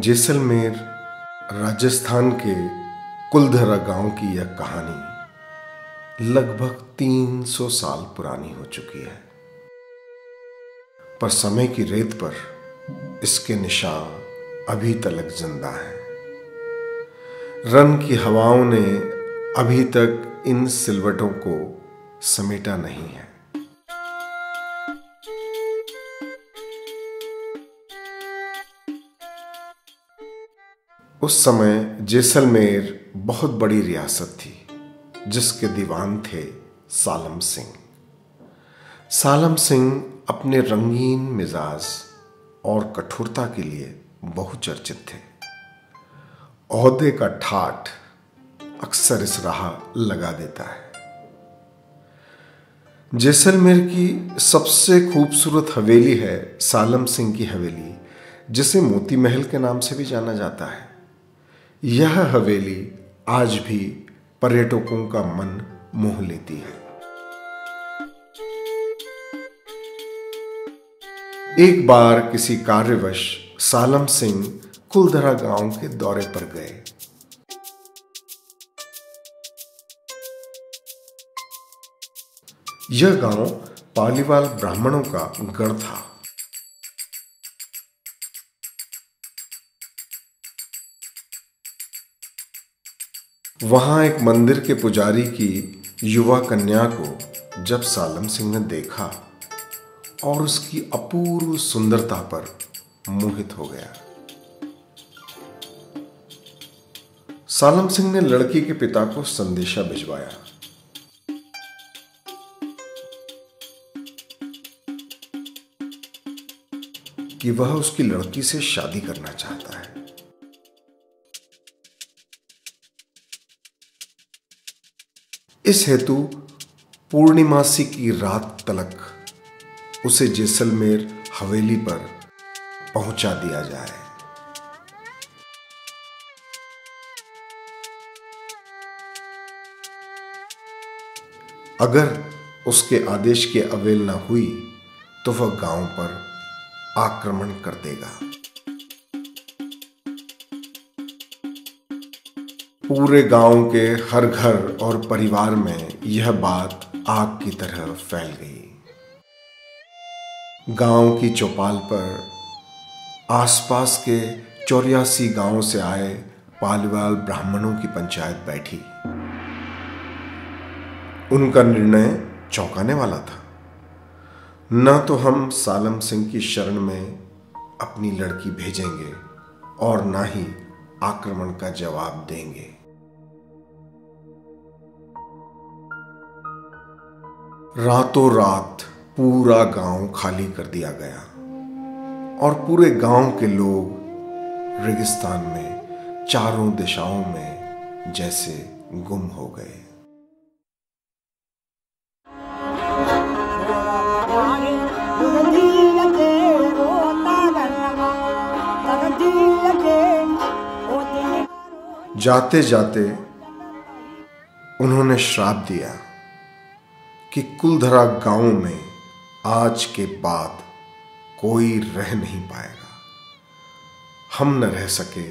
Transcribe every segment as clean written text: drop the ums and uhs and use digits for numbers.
जैसलमेर राजस्थान के कुलधरा गांव की यह कहानी लगभग 300 साल पुरानी हो चुकी है, पर समय की रेत पर इसके निशान अभी तलक जिंदा हैं। रन की हवाओं ने अभी तक इन सिलवटों को समेटा नहीं है। उस समय जैसलमेर बहुत बड़ी रियासत थी, जिसके दीवान थे सालम सिंह। सालम सिंह अपने रंगीन मिजाज और कठोरता के लिए बहुचर्चित थे। ओहदे का ठाठ अक्सर इस राह लगा देता है। जैसलमेर की सबसे खूबसूरत हवेली है सालम सिंह की हवेली, जिसे मोती महल के नाम से भी जाना जाता है। यह हवेली आज भी पर्यटकों का मन मोह लेती है। एक बार किसी कार्यवश सालम सिंह कुलधरा गांव के दौरे पर गए। यह गांव पालीवाल ब्राह्मणों का गढ़ था। वहां एक मंदिर के पुजारी की युवा कन्या को जब सालम सिंह ने देखा और उसकी अपूर्व सुंदरता पर मोहित हो गया। सालम सिंह ने लड़की के पिता को संदेशा भिजवाया कि वह उसकी लड़की से शादी करना चाहता है। इस हेतु पूर्णिमासी की रात तलक उसे जैसलमेर हवेली पर पहुंचा दिया जाए। अगर उसके आदेश की अवहेलना हुई तो वह गांव पर आक्रमण कर देगा। पूरे गांव के हर घर और परिवार में यह बात आग की तरह फैल गई। गांव की चौपाल पर आसपास के 84 गांवों से आए पालीवाल ब्राह्मणों की पंचायत बैठी। उनका निर्णय चौंकाने वाला था। न तो हम सालम सिंह की शरण में अपनी लड़की भेजेंगे और न ही आक्रमण का जवाब देंगे। रातों रात पूरा गांव खाली कर दिया गया और पूरे गांव के लोग रेगिस्तान में चारों दिशाओं में जैसे गुम हो गए। जाते जाते उन्होंने श्राप दिया कि कुलधरा गांव में आज के बाद कोई रह नहीं पाएगा। हम न रह सके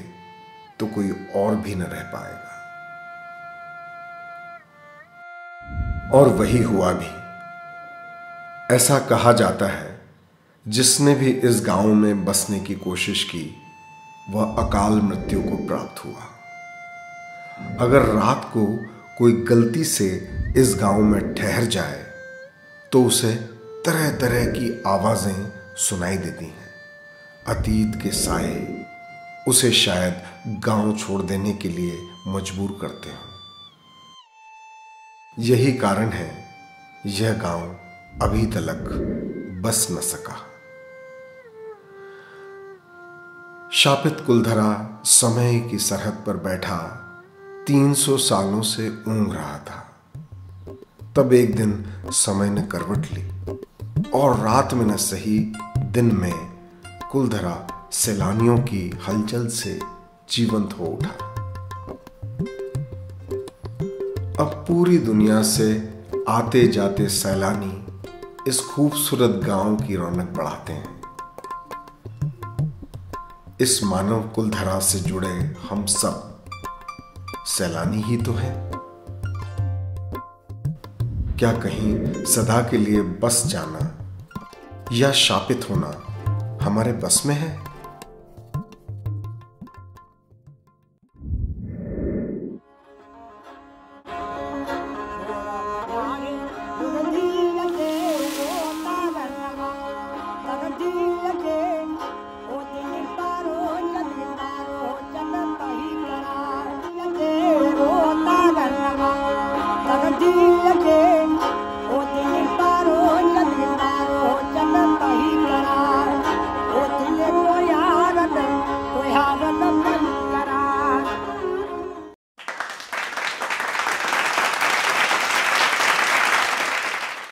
तो कोई और भी न रह पाएगा। और वही हुआ भी। ऐसा कहा जाता है, जिसने भी इस गांव में बसने की कोशिश की वह अकाल मृत्यु को प्राप्त हुआ। अगर रात को कोई गलती से इस गांव में ठहर जाए तो उसे तरह तरह की आवाजें सुनाई देती हैं। अतीत के साए उसे शायद गांव छोड़ देने के लिए मजबूर करते हों। यही कारण है यह गांव अभी तलक बस न सका। शापित कुलधरा समय की सरहद पर बैठा 300 सालों से ऊँघ रहा था। तब एक दिन समय ने करवट ली और रात में न सही दिन में कुलधरा सैलानियों की हलचल से जीवंत हो उठा। अब पूरी दुनिया से आते जाते सैलानी इस खूबसूरत गांव की रौनक बढ़ाते हैं। इस मानव कुलधरा से जुड़े हम सब सैलानी ही तो हैं। क्या कहीं सदा के लिए बस जाना या शापित होना हमारे बस में है? Di